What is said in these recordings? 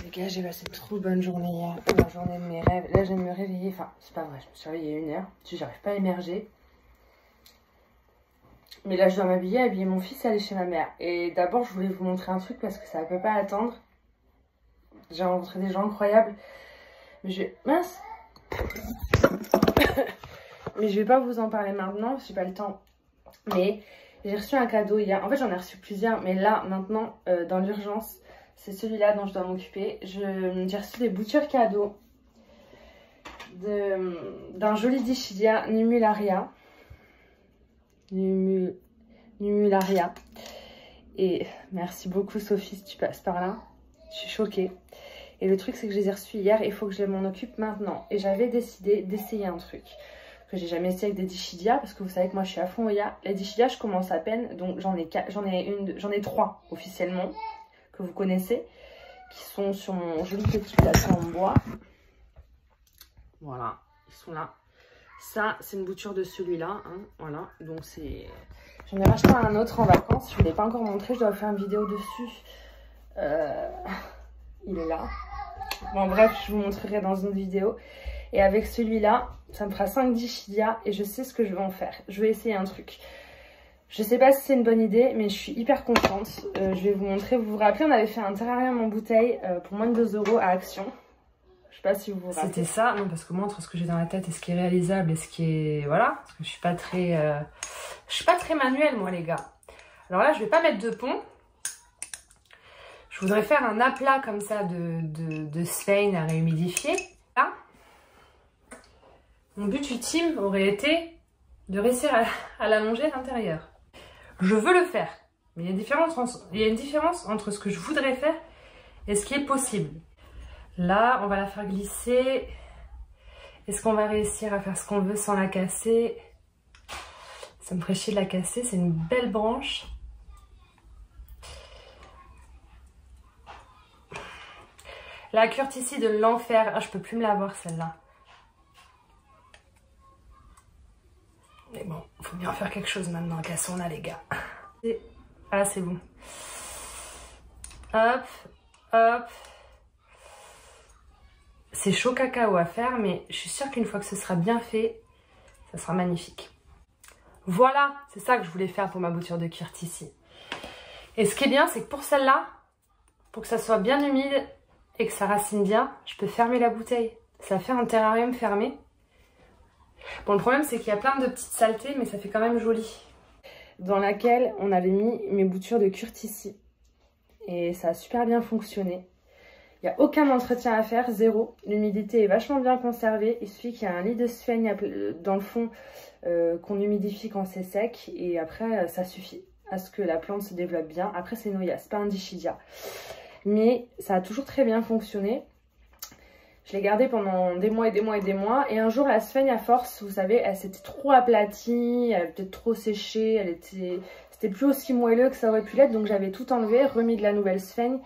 Les gars, j'ai passé une trop bonne journée hier, la journée de mes rêves. Là, je viens de me réveiller, enfin, c'est pas vrai, je me suis réveillée il y a 1 heure, parce que j'arrive pas à émerger. Mais là, je dois m'habiller, habiller mon fils et aller chez ma mère. Et d'abord, je voulais vous montrer un truc parce que ça ne peut pas attendre. J'ai rencontré des gens incroyables. Mais je vais... Mince. Mais je vais pas vous en parler maintenant, parce que j'ai pas le temps. Mais j'ai reçu un cadeau hier. En fait, j'en ai reçu plusieurs, mais là, maintenant, dans l'urgence, c'est celui-là dont je dois m'occuper. J'ai reçu des boutures cadeaux d'un joli Dischidia Nummularia. Nummularia. Et merci beaucoup Sophie si tu passes par là. Je suis choquée. Et le truc c'est que je les ai reçus hier, il faut que je m'en occupe maintenant. Et j'avais décidé d'essayer un truc que j'ai jamais essayé avec des Dischidia, parce que vous savez que moi je suis à fond Oya. Les Dischidia je commence à peine, donc j'en ai 3 officiellement que vous connaissez, qui sont sur mon joli petit plateau en bois. Voilà, ils sont là. Ça, c'est une bouture de celui-là, hein, voilà, donc c'est... J'en ai racheté un autre en vacances, je ne vous l'ai pas encore montré, je dois faire une vidéo dessus. Il est là. Bon, bref, je vous montrerai dans une vidéo. Et avec celui-là, ça me fera 5 Dischidia et je sais ce que je vais en faire. Je vais essayer un truc. Je sais pas si c'est une bonne idée, mais je suis hyper contente. Je vais vous montrer. Vous vous rappelez, on avait fait un terrarium en bouteille pour moins de 2 € à Action. Je sais pas si vous vous rappelez. C'était ça, non, parce que moi, entre ce que j'ai dans la tête et ce qui est réalisable et ce qui est... Voilà, parce que je suis pas très manuelle, moi, les gars. Alors là, je vais pas mettre de pont. Je voudrais faire un aplat comme ça de sphène à réhumidifier. Là, mon but ultime aurait été de réussir à l'allonger à l'intérieur. Je veux le faire, mais il y a une différence entre ce que je voudrais faire et ce qui est possible. Là, on va la faire glisser. Est-ce qu'on va réussir à faire ce qu'on veut sans la casser? Ça me ferait chier de la casser, c'est une belle branche. La Curtici de l'enfer. Ah, je peux plus me la voir celle-là. Mais bon, il faut bien faire quelque chose maintenant. Cassons-la, les gars. Ah, c'est bon. Hop, hop. C'est chaud cacao à faire, mais je suis sûre qu'une fois que ce sera bien fait, ça sera magnifique. Voilà, c'est ça que je voulais faire pour ma bouture de Curtici. Et ce qui est bien, c'est que pour celle-là, pour que ça soit bien humide et que ça racine bien, je peux fermer la bouteille. Ça fait un terrarium fermé. Bon, le problème, c'est qu'il y a plein de petites saletés, mais ça fait quand même joli. Dans laquelle on avait mis mes boutures de Curtici. Et ça a super bien fonctionné. Il n'y a aucun entretien à faire, zéro. L'humidité est vachement bien conservée. Il suffit qu'il y ait un lit de sphène dans le fond qu'on humidifie quand c'est sec. Et après, ça suffit à ce que la plante se développe bien. Après, c'est une Oya, c'est pas un Dischidia. Mais ça a toujours très bien fonctionné. Je l'ai gardée pendant des mois et des mois et des mois. Et un jour, la sphène, à force, vous savez, elle s'était trop aplatie. Elle avait peut-être trop séché. C'était plus aussi moelleux que ça aurait pu l'être. Donc, j'avais tout enlevé, remis de la nouvelle sphène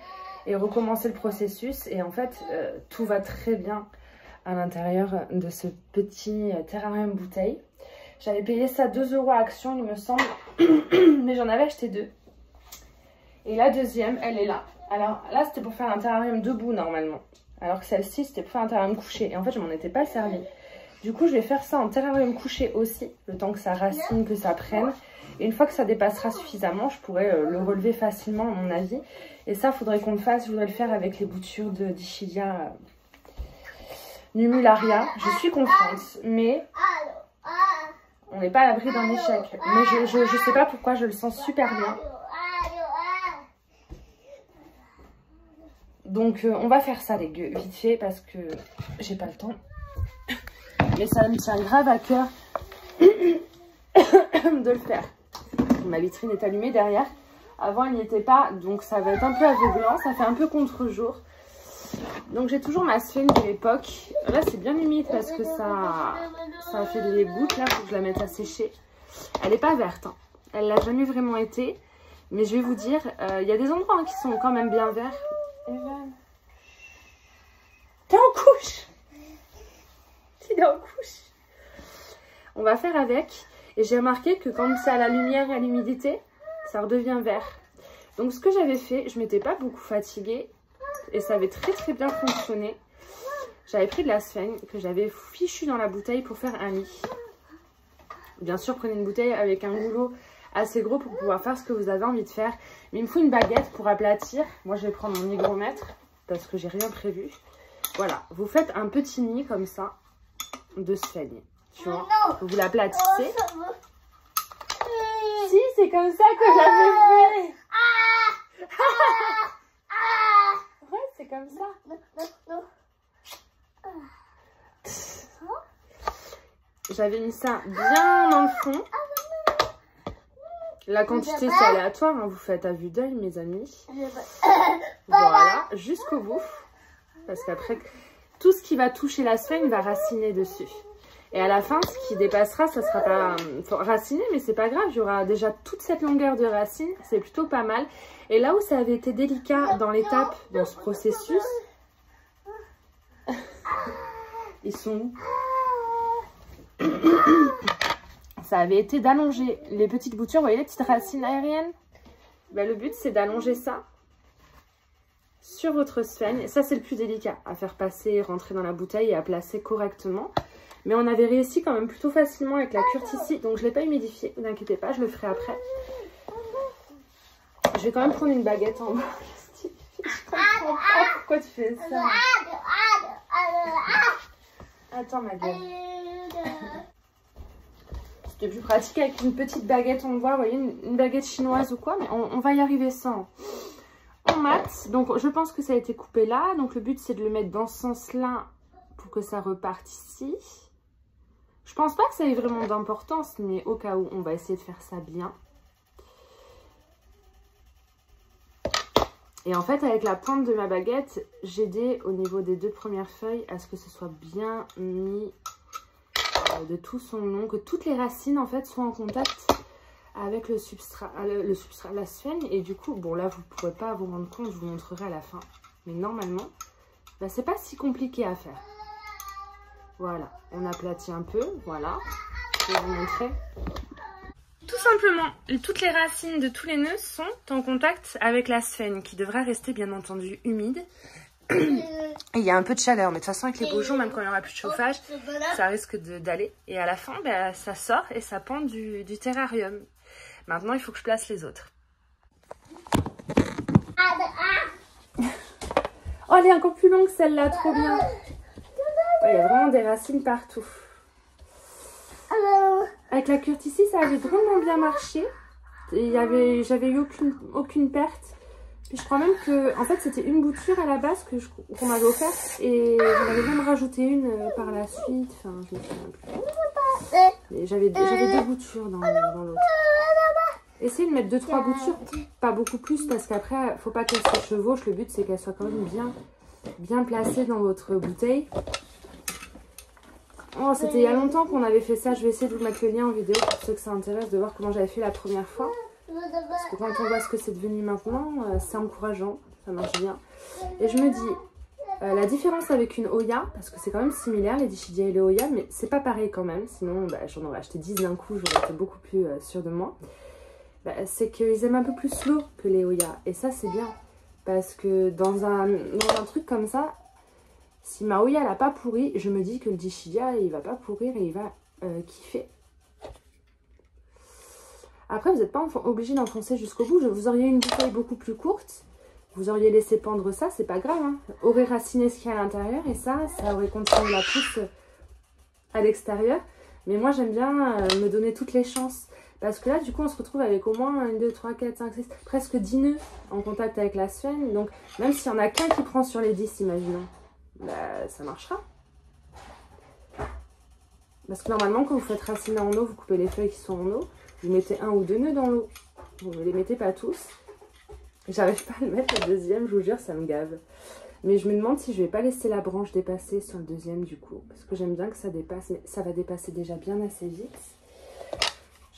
et recommencer le processus. Et en fait, tout va très bien à l'intérieur de ce petit terrarium bouteille. J'avais payé ça 2 € à Action, il me semble. Mais j'en avais acheté 2. Et la deuxième, elle est là. Alors là, c'était pour faire un terrarium debout normalement. Alors que celle-ci, c'était pour faire un terrarium couché. Et en fait, je m'en étais pas servi. Du coup, je vais faire ça en terrarium couché aussi. Le temps que ça racine, que ça prenne. Et une fois que ça dépassera suffisamment, je pourrais le relever facilement à mon avis. Et ça, il faudrait qu'on le fasse. Je voudrais le faire avec les boutures de Dischidia Nummularia. Je suis confiante, mais on n'est pas à l'abri d'un échec. Mais je sais pas pourquoi, je le sens super bien. Donc on va faire ça les gueux, vite fait, parce que j'ai pas le temps. Mais ça me tient grave à cœur de le faire. Ma vitrine est allumée derrière. Avant elle n'y était pas, donc ça va être un peu aveuglant, ça fait un peu contre-jour. Donc j'ai toujours ma sphène de l'époque. Là c'est bien humide parce que ça a fait des gouttes, là faut que je la mette à sécher. Elle n'est pas verte, hein. Elle l'a jamais vraiment été. Mais je vais vous dire, il y a des endroits qui sont quand même bien verts. Evan, t'es en couche? Il est en couche. On va faire avec. Et j'ai remarqué que quand c'est à la lumière et à l'humidité, ça redevient vert. Donc ce que j'avais fait, je m'étais pas beaucoup fatiguée. et ça avait très bien fonctionné. J'avais pris de la sphène que j'avais fichu dans la bouteille pour faire un lit. Bien sûr, prenez une bouteille avec un goulot assez gros pour pouvoir faire ce que vous avez envie de faire. Mais il me faut une baguette pour aplatir. Moi, je vais prendre mon hygromètre parce que j'ai rien prévu. Voilà, vous faites un petit nid comme ça de sphène. Tu vois, vous l'aplatissez. Si, c'est comme ça que j'avais fait. Ouais, c'est comme ça. J'avais mis ça bien dans le fond. La quantité, c'est aléatoire. Hein. Vous faites à vue d'œil, mes amis. Voilà, jusqu'au bout. Parce qu'après, tout ce qui va toucher la sphène va raciner dessus. Et à la fin, ce qui dépassera, ça sera pas raciné, mais c'est pas grave. Il y aura déjà toute cette longueur de racine. C'est plutôt pas mal. Et là où ça avait été délicat dans l'étape, dans ce processus, ils sont où? Ça avait été d'allonger les petites boutures. Vous voyez les petites racines aériennes? Ben, le but, c'est d'allonger ça sur votre sphène. Et ça, c'est le plus délicat à faire passer, rentrer dans la bouteille et à placer correctement. Mais on avait réussi quand même plutôt facilement avec la Curtici. Donc, je ne l'ai pas humidifié. Ne vous inquiétez pas, je le ferai après. Je vais quand même prendre une baguette en bas. Je comprends pas pourquoi tu fais ça. Attends, ma gueule. C'était plus pratique avec une petite baguette en bois. Vous voyez, une baguette chinoise ou quoi. Mais on va y arriver sans. En mat. Donc, je pense que ça a été coupé là. Donc, le but, c'est de le mettre dans ce sens-là pour que ça reparte ici. Je pense pas que ça ait vraiment d'importance, mais au cas où, on va essayer de faire ça bien. Et en fait, avec la pointe de ma baguette, j'ai aidé au niveau des 2 premières feuilles à ce que ce soit bien mis de tout son long, que toutes les racines en fait soient en contact avec le substrat, la sphène. Et du coup, bon là, vous ne pourrez pas vous rendre compte, je vous montrerai à la fin. Mais normalement, bah, c'est pas si compliqué à faire. Voilà, on aplatit un peu, voilà, je vais vous montrer. Tout simplement, toutes les racines de tous les nœuds sont en contact avec la sphène qui devra rester bien entendu humide. Et il y a un peu de chaleur, mais de toute façon avec les beaux jours, même quand il n'y aura plus de chauffage, ça risque d'aller. Et à la fin, bah, ça sort et ça pend du terrarium. Maintenant, il faut que je place les autres. Oh, elle est encore plus longue celle-là, trop bien. Il y a vraiment des racines partout. Avec la Curtici, ça avait vraiment bien marché. J'avais eu aucune perte. Puis je crois même que, en fait, c'était une bouture à la base qu'on m'avait offerte. Et j'en avais même rajouté une par la suite. Enfin, je me souviens plus. J'avais 2 boutures dans l'autre. Essayez de mettre 2-3 boutures, pas beaucoup plus, parce qu'après, faut pas qu'elles se chevauchent. Le but, c'est qu'elles soient quand même bien placées dans votre bouteille. Oh, c'était il y a longtemps qu'on avait fait ça. Je vais essayer de vous mettre le lien en vidéo pour ceux que ça intéresse de voir comment j'avais fait la première fois. Parce que quand on voit ce que c'est devenu maintenant, c'est encourageant, ça marche bien. Et je me dis, la différence avec une Oya, parce que c'est quand même similaire les Dishidia et les Oya, mais c'est pas pareil quand même, sinon bah, j'en aurais acheté 10 d'un coup, j'aurais été beaucoup plus sûre de moi. Bah, c'est qu'ils aiment un peu plus l'eau que les Oya, et ça c'est bien. Parce que dans un truc comme ça, si ma Oya n'a pas pourri, je me dis que le Dishidia il va pas pourrir et il va kiffer. Après, vous n'êtes pas obligé d'enfoncer jusqu'au bout. Vous auriez une bouteille beaucoup plus courte. Vous auriez laissé pendre ça, c'est pas grave. Hein. Aurait raciné ce qu'il y a à l'intérieur et ça aurait continué la pousse à l'extérieur. Mais moi, j'aime bien me donner toutes les chances. Parce que là, du coup, on se retrouve avec au moins 1, 2, 3, 4, 5, 6, presque 10 nœuds en contact avec la sphène. Donc, même s'il n'y en a qu'un qui prend sur les 10, imaginons, bah, ça marchera. Parce que normalement, quand vous faites raciner en eau, vous coupez les feuilles qui sont en eau. Vous mettez 1 ou 2 nœuds dans l'eau. Vous ne les mettez pas tous. J'arrive pas à le mettre le deuxième, je vous jure, ça me gave. Mais je me demande si je vais pas laisser la branche dépasser sur le deuxième du coup. Parce que j'aime bien que ça dépasse, mais ça va dépasser déjà bien assez vite.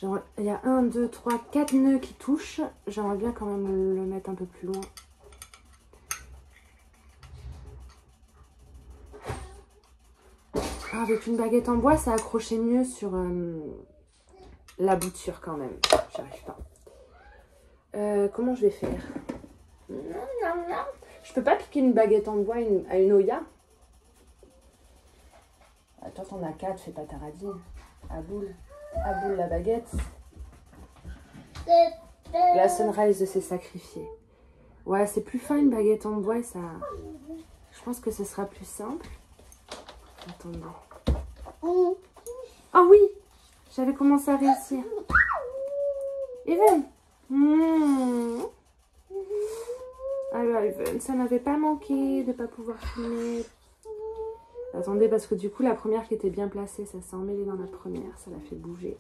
Genre, il y a 1, 2, 3, 4 nœuds qui touchent. J'aimerais bien quand même le mettre un peu plus loin. Ah, avec une baguette en bois, ça accrochait mieux sur la bouture quand même. J'arrive pas. Comment je vais faire? Je peux pas piquer une baguette en bois à une Oya? Attends, t'en as 4, fais pas ta radine. À boule la baguette. La Sunrise s'est sacrifiée. Ouais, c'est plus fin une baguette en bois et ça... Je pense que ce sera plus simple. Attendez. Oh oui! J'avais commencé à réussir. Even! Alors Even, ça m'avait pas manqué de pas pouvoir filmer. Attendez, parce que du coup, la première qui était bien placée, ça s'est emmêlé dans la première. Ça l'a fait bouger.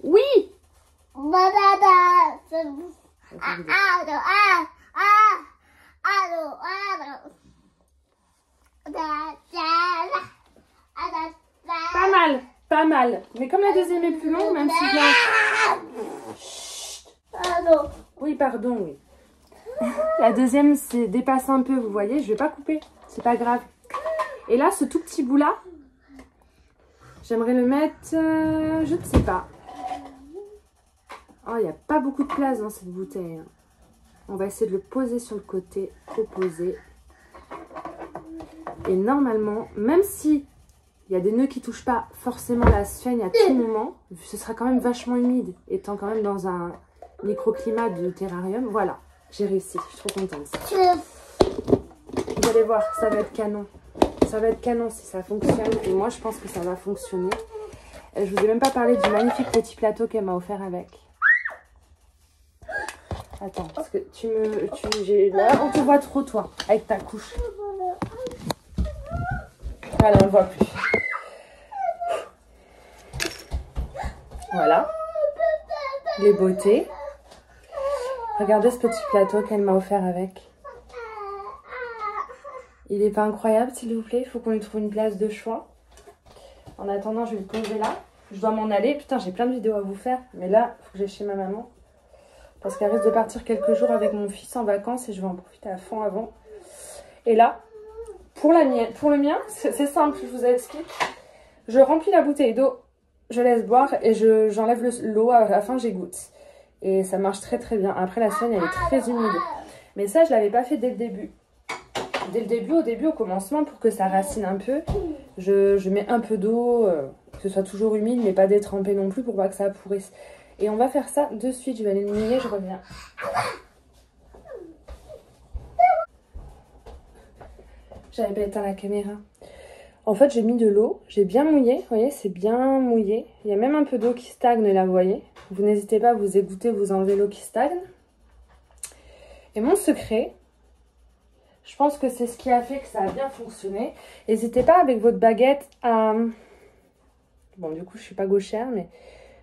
Oui! Pas mal, pas mal. Mais comme la deuxième est plus longue, même si je... Oui, pardon, oui. La deuxième dépasse un peu, vous voyez. Je vais pas couper, c'est pas grave. Et là, ce tout petit bout-là, j'aimerais le mettre... je ne sais pas. Oh, il n'y a pas beaucoup de place dans cette bouteille. On va essayer de le poser sur le côté opposé. Et normalement, même si il y a des nœuds qui ne touchent pas forcément la sphène à tout moment, ce sera quand même vachement humide, étant quand même dans un microclimat de terrarium. Voilà, j'ai réussi, je suis trop contente. Vous allez voir, ça va être canon. Ça va être canon si ça fonctionne. Et moi, je pense que ça va fonctionner. Je vous ai même pas parlé du magnifique petit plateau qu'elle m'a offert avec. Attends, parce que là, on te voit trop, toi, avec ta couche. Voilà, on ne voit plus. Voilà. Les beautés. Regardez ce petit plateau qu'elle m'a offert avec. Il est pas incroyable, s'il vous plaît? Il faut qu'on lui trouve une place de choix. En attendant, je vais le poser là. Je dois m'en aller. Putain, j'ai plein de vidéos à vous faire. Mais là, il faut que j'aille chez ma maman. Parce qu'elle risque de partir quelques jours avec mon fils en vacances et je vais en profiter à fond avant. Et là, pour le mien, c'est simple, je vous explique. Je remplis la bouteille d'eau, je laisse boire et j'enlève l'eau, à la fin j'égoutte. Et ça marche très très bien. Après, la sphène, elle est très humide. Mais ça, je ne l'avais pas fait dès le début. Dès le début, au commencement, pour que ça racine un peu, je mets un peu d'eau, que ce soit toujours humide, mais pas détrempé non plus pour pas que ça pourrisse. Et on va faire ça de suite. Je vais aller le mouiller, je reviens. J'avais pas éteint la caméra. En fait, j'ai mis de l'eau. J'ai bien mouillé. Vous voyez, c'est bien mouillé. Il y a même un peu d'eau qui stagne là, vous voyez. Vous n'hésitez pas à vous égoutter, vous enlevez l'eau qui stagne. Et mon secret, je pense que c'est ce qui a fait que ça a bien fonctionné. N'hésitez pas avec votre baguette à... Bon, du coup, je suis pas gauchère, mais...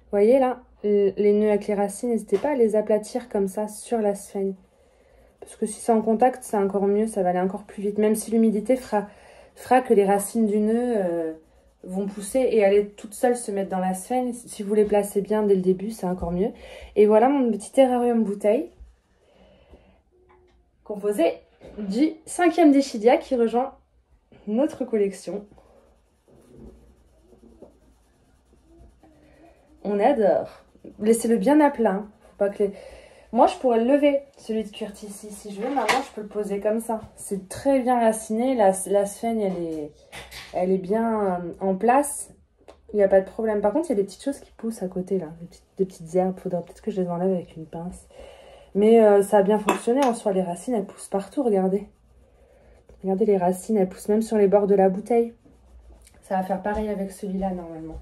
Vous voyez là, les nœuds avec les racines, n'hésitez pas à les aplatir comme ça sur la sphène. Parce que si c'est en contact, c'est encore mieux, ça va aller encore plus vite. Même si l'humidité fera que les racines du nœud vont pousser et aller toutes seules se mettre dans la sphène. Si vous les placez bien dès le début, c'est encore mieux. Et voilà mon petit terrarium bouteille, composé du 5e Dischidia qui rejoint notre collection. On adore. Laissez-le bien à plat. Faut pas que les... Moi, je pourrais le lever, celui de Curtis. Si je veux, maintenant, je peux le poser comme ça. C'est très bien raciné. La sphène, elle est bien en place. Il n'y a pas de problème. Par contre, il y a des petites choses qui poussent à côté, là. Des petites herbes. Il faudra peut-être que je les enlève avec une pince. Mais ça a bien fonctionné. En soi, les racines, elles poussent partout. Regardez. Regardez, les racines, elles poussent même sur les bords de la bouteille. Ça va faire pareil avec celui-là, normalement.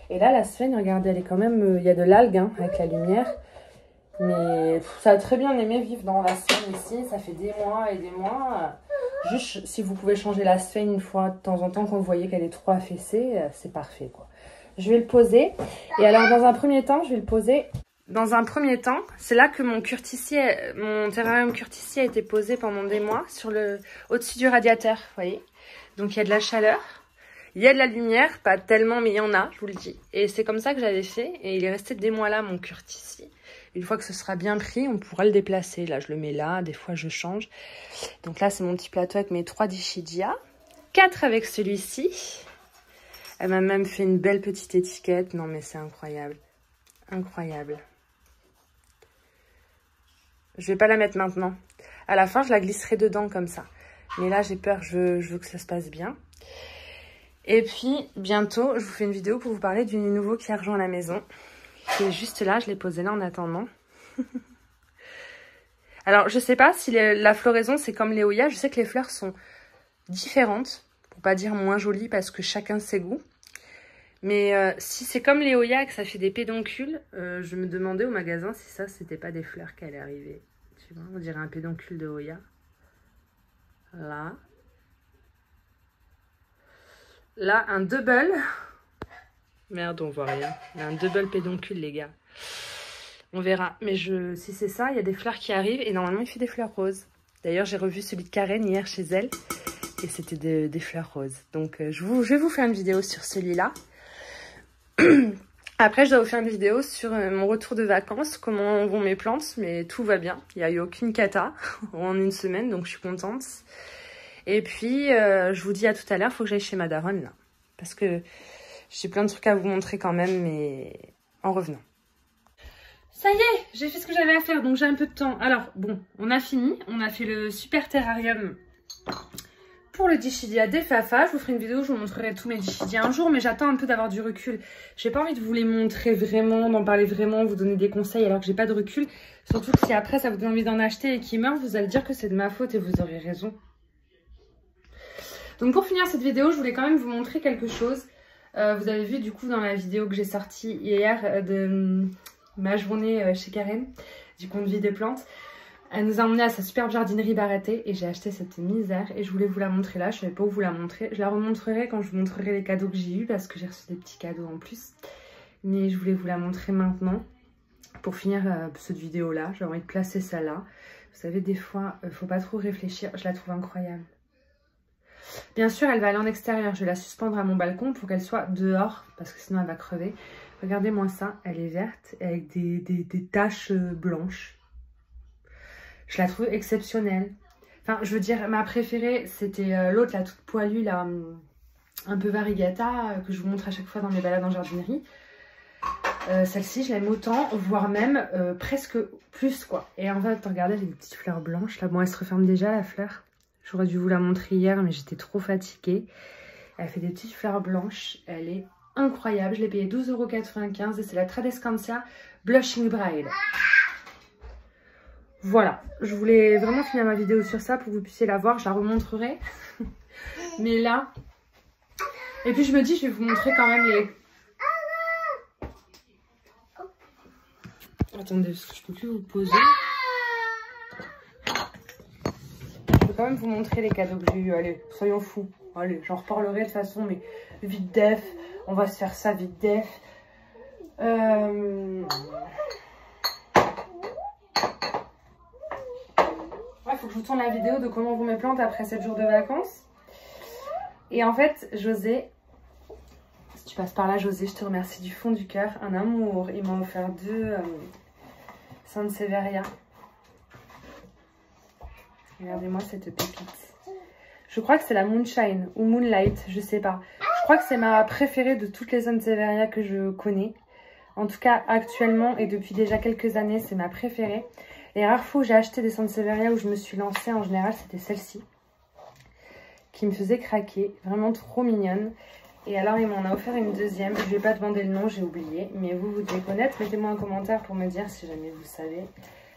Et là, la sphène, regardez, elle est quand même... Il y a de l'algue, hein, avec la lumière. Mais ça a très bien aimé vivre dans la sphène ici. Ça fait des mois et des mois. Juste, si vous pouvez changer la sphène une fois de temps en temps, quand vous voyez qu'elle est trop affaissée, c'est parfait, quoi. Je vais le poser. Et alors, dans un premier temps, je vais le poser... Dans un premier temps, c'est là que mon terrarium Curtici a été posé pendant des mois, au-dessus du radiateur, vous voyez. Donc, il y a de la chaleur. Il y a de la lumière, pas tellement, mais il y en a, je vous le dis. Et c'est comme ça que j'avais fait. Et il est resté des mois là, mon Curtici. Une fois que ce sera bien pris, on pourra le déplacer. Là, je le mets là. Des fois, je change. Donc là, c'est mon petit plateau avec mes 3 Dischidia. 4 avec celui-ci. Elle m'a même fait une belle petite étiquette. Non, mais c'est incroyable. Incroyable. Je vais pas la mettre maintenant. À la fin, je la glisserai dedans comme ça. Mais là, j'ai peur. Je veux que ça se passe bien. Et puis, bientôt, je vous fais une vidéo pour vous parler du nouveau qui a rejoint la maison. Qui est juste là. Je l'ai posé là en attendant. Alors, je sais pas si la floraison, c'est comme les Oya. Je sais que les fleurs sont différentes. Pour pas dire moins jolies, parce que chacun ses goûts. Mais si c'est comme les Oya, que ça fait des pédoncules, je me demandais au magasin si ça, c'était pas des fleurs qui allaient arriver. Tu vois, on dirait un pédoncule de Oya. Là. Là, un double. Merde, on voit rien. Il y a un double pédoncule, les gars. On verra. Mais si c'est ça, il y a des fleurs qui arrivent. Et normalement, il fait des fleurs roses. D'ailleurs, j'ai revu celui de Karen hier chez elle. Et c'était des fleurs roses. Donc, je vais vous faire une vidéo sur celui-là. Après, je dois vous faire une vidéo sur mon retour de vacances. Comment vont mes plantes. Mais tout va bien. Il n'y a eu aucune cata en une semaine. Donc, je suis contente. Et puis, je vous dis à tout à l'heure. Il faut que j'aille chez ma daronne, là. Parce que j'ai plein de trucs à vous montrer quand même. Mais en revenant. Ça y est, j'ai fait ce que j'avais à faire, donc j'ai un peu de temps. Alors, bon, on a fini. On a fait le super terrarium pour le Dischidia des Fafa. Je vous ferai une vidéo où je vous montrerai tous mes Dischidia un jour, mais j'attends un peu d'avoir du recul. J'ai pas envie de vous les montrer vraiment, d'en parler vraiment, vous donner des conseils alors que j'ai pas de recul. Surtout que si après ça vous donne envie d'en acheter et qu'ils meurent, vous allez dire que c'est de ma faute et vous aurez raison. Donc pour finir cette vidéo, je voulais quand même vous montrer quelque chose. Vous avez vu du coup dans la vidéo que j'ai sortie hier de ma journée chez Karen, du compte Vie des plantes. Elle nous a emmené à sa superbe jardinerie Baratée et j'ai acheté cette misère et je voulais vous la montrer là. Je savais pas où vous la montrer. Je la remontrerai quand je vous montrerai les cadeaux que j'ai eu parce que j'ai reçu des petits cadeaux en plus. Mais je voulais vous la montrer maintenant pour finir cette vidéo là. J'ai envie de placer ça là. Vous savez, des fois, faut pas trop réfléchir. Je la trouve incroyable. Bien sûr, elle va aller en extérieur. Je vais la suspendre à mon balcon pour qu'elle soit dehors parce que sinon elle va crever. Regardez-moi ça, elle est verte avec des taches blanches. Je la trouve exceptionnelle. Enfin, je veux dire, ma préférée, c'était l'autre, la toute poilue, là, un peu variegata, que je vous montre à chaque fois dans mes balades en jardinerie. Celle-ci, je l'aime autant, voire même presque plus, quoi. Et en fait, regardez, elle a des petites fleurs blanches. Là, bon, elle se referme déjà, la fleur. J'aurais dû vous la montrer hier, mais j'étais trop fatiguée. Elle fait des petites fleurs blanches. Elle est incroyable. Je l'ai payée 12,95 € et c'est la Tradescantia Blushing Bride. Voilà. Je voulais vraiment finir ma vidéo sur ça pour que vous puissiez la voir. Je la remontrerai. Mais là... Et puis je me dis, je vais vous montrer quand même les... Attendez, parce que je peux plus vous poser. Je peux quand même vous montrer les cadeaux que j'ai eu. Allez, soyons fous. Allez, j'en reparlerai de toute façon, mais vite def. On va se faire ça vite def. Ouais, faut que je vous tourne la vidéo de comment vous mes plantes après 7 jours de vacances. Et en fait, José, si tu passes par là, José, je te remercie du fond du cœur. Un amour. Il m'a offert 2 Sansevieria. Regardez-moi cette pépite. Je crois que c'est la Moonshine ou Moonlight, je sais pas. Je crois que c'est ma préférée de toutes les Sansevieria que je connais. En tout cas, actuellement et depuis déjà quelques années, c'est ma préférée. Les rares fois où j'ai acheté des Sansevieria où je me suis lancée, en général, c'était celle-ci. Qui me faisait craquer. Vraiment trop mignonne. Et alors, il m'en a offert une deuxième. Je ne vais pas demander le nom, j'ai oublié. Mais vous devez connaître. Mettez-moi un commentaire pour me dire si jamais vous savez.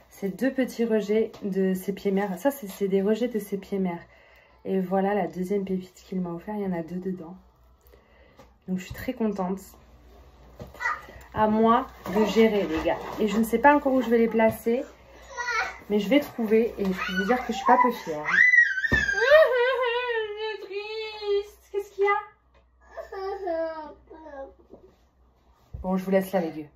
C'est 2 petits rejets de sépia-mère. Ça, c'est des rejets de sépia-mère. Et voilà la deuxième pépite qu'il m'a offert. Il y en a 2 dedans. Donc, je suis très contente. À moi de gérer, les gars. Et je ne sais pas encore où je vais les placer. Mais je vais trouver. Et je peux vous dire que je suis pas peu fière. C'est triste. Qu'est-ce qu'il y a? Bon, je vous laisse là, les vieux.